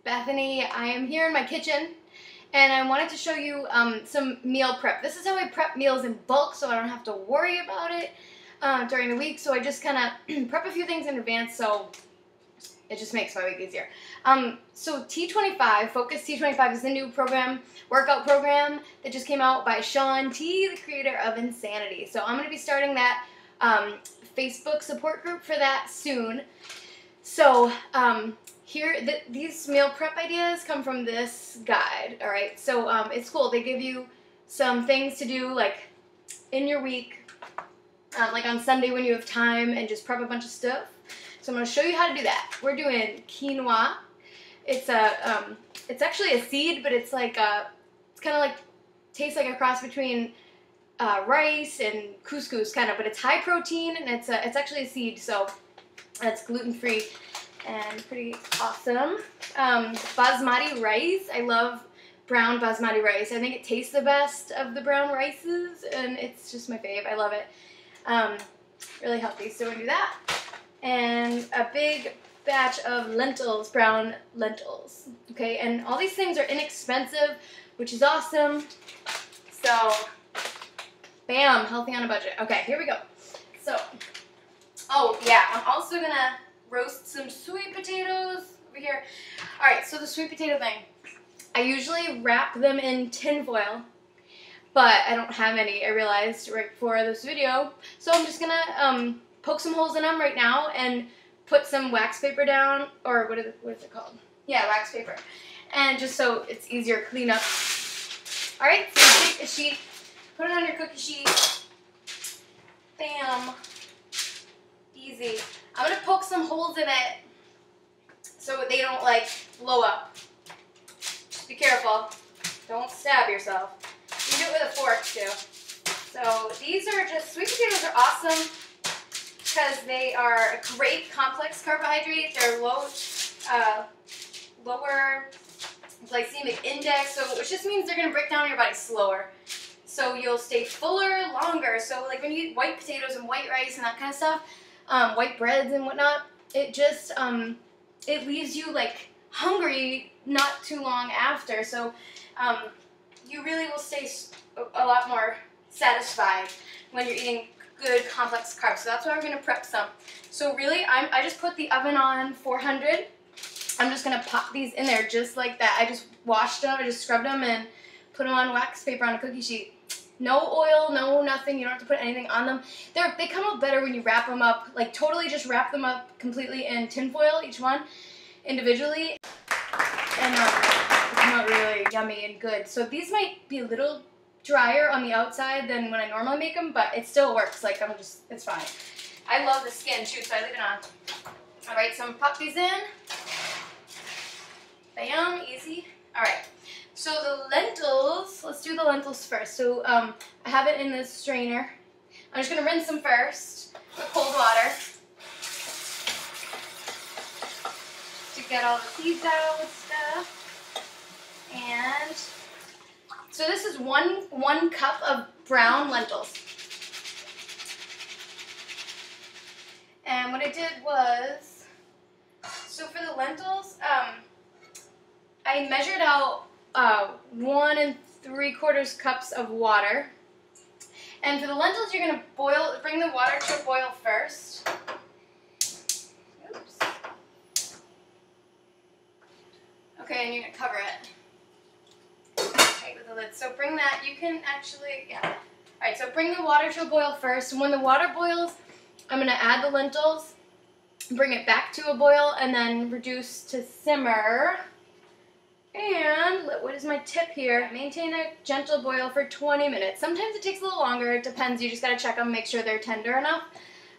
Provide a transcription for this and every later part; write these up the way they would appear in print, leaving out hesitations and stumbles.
Bethany, I am here in my kitchen and I wanted to show you some meal prep. This is how I prep meals in bulk so I don't have to worry about it during the week. So I just kind of prep a few things in advance so it just makes my week easier. So T25, Focus T25 is the new workout program that just came out by Shaun T, the creator of Insanity. So I'm going to be starting that Facebook support group for that soon. So these meal prep ideas come from this guide, all right? So it's cool. They give you some things to do like in your week, like on Sunday when you have time and just prep a bunch of stuff. So I'm going to show you how to do that. We're doing quinoa. It's actually a seed, but it's like it's kind of like tastes like a cross between rice and couscous kind of, but it's high protein and it's actually a seed, so it's gluten-free and pretty awesome. Basmati rice. I love brown basmati rice. I think it tastes the best of the brown rices, and it's just my fave. I love it. Really healthy, so we're gonna do that. And a big batch of lentils, brown lentils. Okay, and all these things are inexpensive, which is awesome. So, bam, healthy on a budget. Okay, here we go. So, oh yeah, I'm also gonna roast some sweet potatoes over here. All right, so the sweet potato thing. I usually wrap them in tin foil, but I don't have any, I realized right before this video. So I'm just gonna poke some holes in them right now and put some wax paper down, or what is it called? Yeah, wax paper. And just so it's easier to clean up. All right, so take a sheet, put it on your cookie sheet. Bam. Easy. I'm going to poke some holes in it so they don't like blow up. Just be careful. Don't stab yourself. You can do it with a fork too. So these are just, sweet potatoes are awesome because they are a great complex carbohydrate. They're lower glycemic index, so which just means they're going to break down your body slower. So you'll stay fuller longer. So like when you eat white potatoes and white rice and that kind of stuff, white breads and whatnot, it just, it leaves you like hungry not too long after. So you really will stay a lot more satisfied when you're eating good complex carbs. So that's why we're going to prep some. So really, I just put the oven on 400. I'm just going to pop these in there just like that. I just washed them, I just scrubbed them and put them on wax paper on a cookie sheet. No oil, no nothing. You don't have to put anything on them. They come out better when you wrap them up, like totally just wrap them up completely in tin foil, each one individually. And they come out really yummy and good. So these might be a little drier on the outside than when I normally make them, but it still works. Like it's fine. I love the skin too, so I leave it on. All right, so I'm gonna pop these in. Bam, easy. All right. So the lentils, let's do the lentils first. So I have it in this strainer. I'm just going to rinse them first with cold water to get all the seeds out and stuff. And so this is one cup of brown lentils. And what I did was, so for the lentils, I measured out 1 3/4 cups of water. And for the lentils, you're going to bring the water to a boil first. Oops. Okay, and you're going to cover it. Okay, with the lid. So bring that, you can actually, yeah. All right, so bring the water to a boil first. And when the water boils, I'm going to add the lentils, bring it back to a boil, and then reduce to simmer. And what is my tip here? Maintain a gentle boil for 20 minutes. Sometimes it takes a little longer. It depends. You just got to check them, make sure they're tender enough.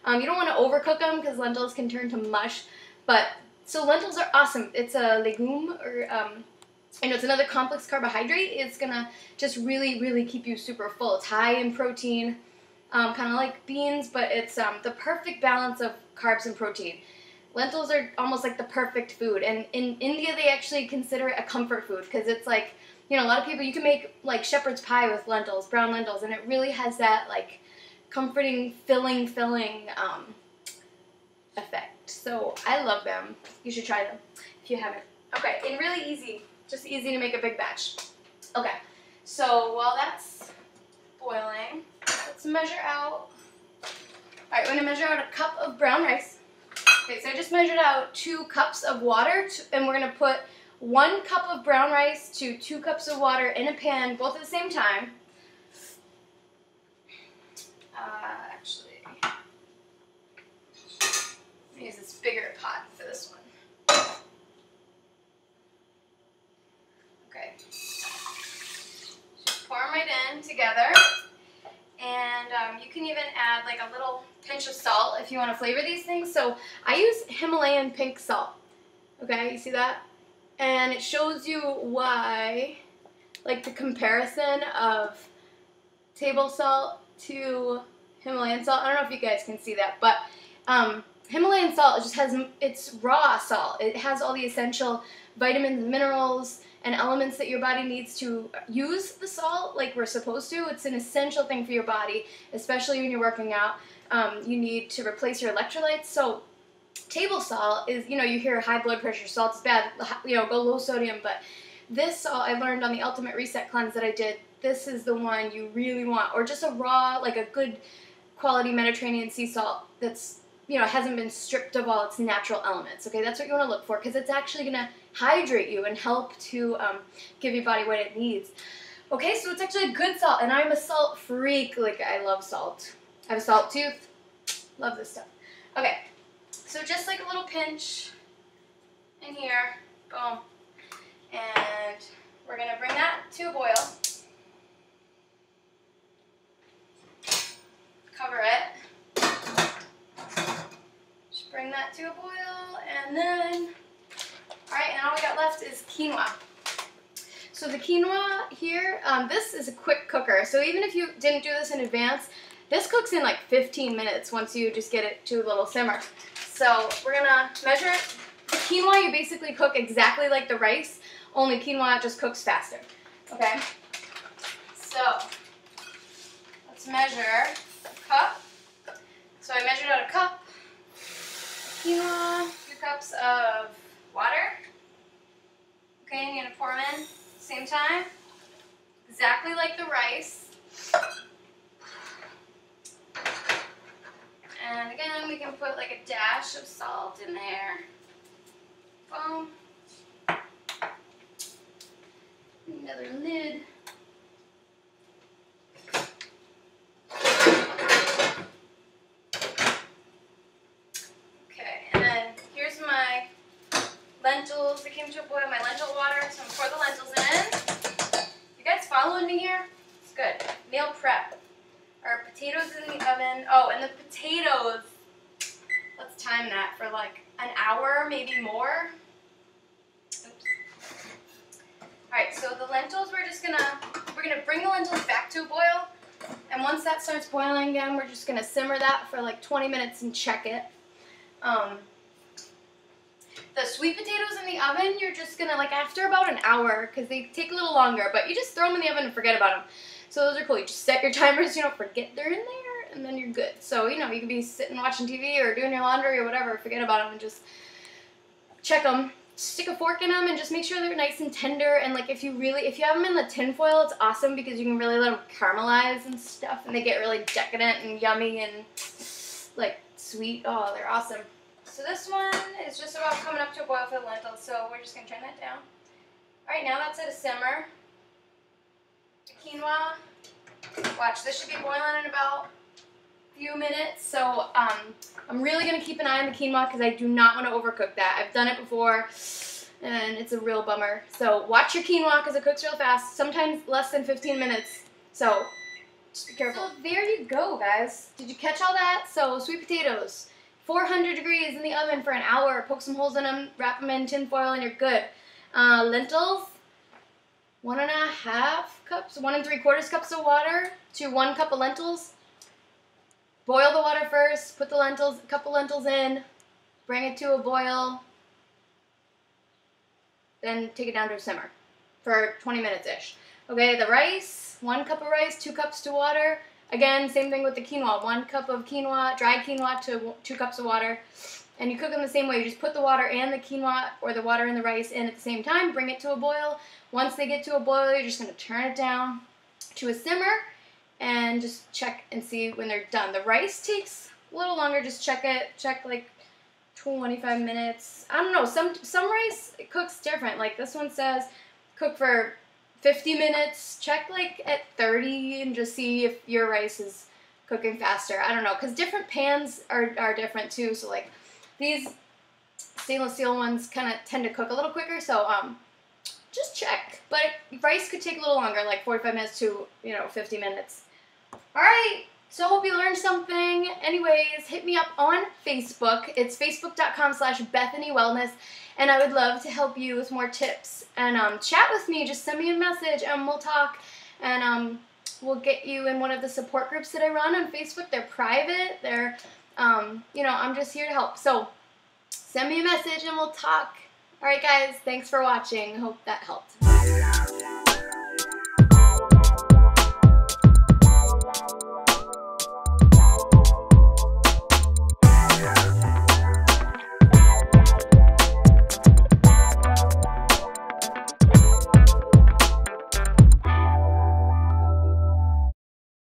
You don't want to overcook them because lentils can turn to mush. But so lentils are awesome. It's a legume, or it's another complex carbohydrate. It's gonna just really, really keep you super full. It's high in protein, kind of like beans, but it's the perfect balance of carbs and protein. Lentils are almost like the perfect food, and in India they actually consider it a comfort food because it's like, a lot of people, you can make like shepherd's pie with lentils, brown lentils, and it really has that like comforting, filling effect. So I love them. You should try them if you haven't. Okay, and really easy. Just easy to make a big batch. Okay, so while that's boiling, let's measure out. All right, we're gonna measure out a cup of brown rice. Okay, so I just measured out 2 cups of water, and we're gonna put 1 cup of brown rice to 2 cups of water in a pan, both at the same time. Actually, I'm gonna use this bigger pot for this one. Okay, just pour them right in together. And you can even add like a little pinch of salt if you want to flavor these things. So I use Himalayan pink salt. Okay, you see that? And it shows you why, like the comparison of table salt to Himalayan salt. I don't know if you guys can see that, but Himalayan salt just has, it's raw salt. It has all the essential vitamins and minerals and elements that your body needs to use the salt like we're supposed to. It's an essential thing for your body, especially when you're working out. You need to replace your electrolytes. So table salt is, you know, you hear high blood pressure, salt's bad, you know, go low sodium, but this salt I learned on the Ultimate Reset Cleanse that I did, this is the one you really want, or just a raw, like a good quality Mediterranean sea salt that's, you know, hasn't been stripped of all its natural elements. Okay, that's what you want to look for, because it's actually going to hydrate you and help to give your body what it needs. Okay, so it's actually a good salt, and I'm a salt freak. Like, I love salt. I have a salt tooth. Love this stuff. Okay, so just like a little pinch in here. Boom. And we're going to bring that to a boil. Cover it. Just bring that to a boil, and then, alright, and all we got left is quinoa. So the quinoa here, this is a quick cooker. So even if you didn't do this in advance, this cooks in like 15 minutes once you just get it to a little simmer. So we're gonna measure it. The quinoa you basically cook exactly like the rice, only quinoa just cooks faster. Okay? So let's measure a cup. So I measured out a cup of quinoa, 2 cups of water. Okay, and you're gonna pour them in at the same time, exactly like the rice. And again, we can put like a dash of salt in there. Boom. Another lid. Okay, and then here's my lentils that came to a boil, my lentil water. So I'm gonna pour the lentils in. You guys following me here? It's good. Meal prep. Our potatoes in the oven. Oh, and the potatoes, let's time that for like an hour, maybe more. Oops. Alright, so the lentils, we're gonna bring the lentils back to a boil. And once that starts boiling again, we're just gonna simmer that for like 20 minutes and check it. The sweet potatoes in the oven, you're just gonna, like after about an hour, because they take a little longer, but you just throw them in the oven and forget about them. So those are cool. You just set your timers, you don't forget they're in there, and then you're good. So, you know, you can be sitting watching TV or doing your laundry or whatever, forget about them and just check them. Stick a fork in them and just make sure they're nice and tender. And like if you have them in the tin foil, it's awesome because you can really let them caramelize and stuff, and they get really decadent and yummy and like sweet. Oh, they're awesome. So this one is just about coming up to a boil for the lentils, so we're just going to turn that down. Alright, now that's at a simmer. The quinoa, watch, this should be boiling in about a few minutes, so I'm really going to keep an eye on the quinoa because I do not want to overcook that. I've done it before, and it's a real bummer. So watch your quinoa because it cooks real fast, sometimes less than 15 minutes, so just be careful. So there you go, guys. Did you catch all that? So sweet potatoes. 400 degrees in the oven for an hour. Poke some holes in them, wrap them in tin foil, and you're good. Lentils, 1.5 cups, 1 3/4 cups of water to 1 cup of lentils. Boil the water first, put the lentils, a couple lentils in, bring it to a boil, then take it down to a simmer for 20 minutes-ish. Okay, the rice, 1 cup of rice, 2 cups to water, Again, same thing with the quinoa. 1 cup of quinoa, dry quinoa to 2 cups of water. And you cook them the same way. You just put the water and the quinoa or the water and the rice in at the same time. Bring it to a boil. Once they get to a boil, you're just going to turn it down to a simmer and just check and see when they're done. The rice takes a little longer. Just check it. Check like 25 minutes. I don't know. Some rice cooks different. Like this one says cook for 50 minutes. Check like at 30 and just see if your rice is cooking faster. I don't know, because different pans are different too. So like these stainless steel ones kind of tend to cook a little quicker. So just check. But rice could take a little longer, like 45 minutes to 50 minutes. All right. So hope you learned something. Anyways, hit me up on Facebook. It's facebook.com/BethanyWellness. And I would love to help you with more tips. And chat with me. Just send me a message and we'll talk. And we'll get you in one of the support groups that I run on Facebook. They're private. They're, I'm just here to help. So send me a message and we'll talk. All right, guys. Thanks for watching. Hope that helped.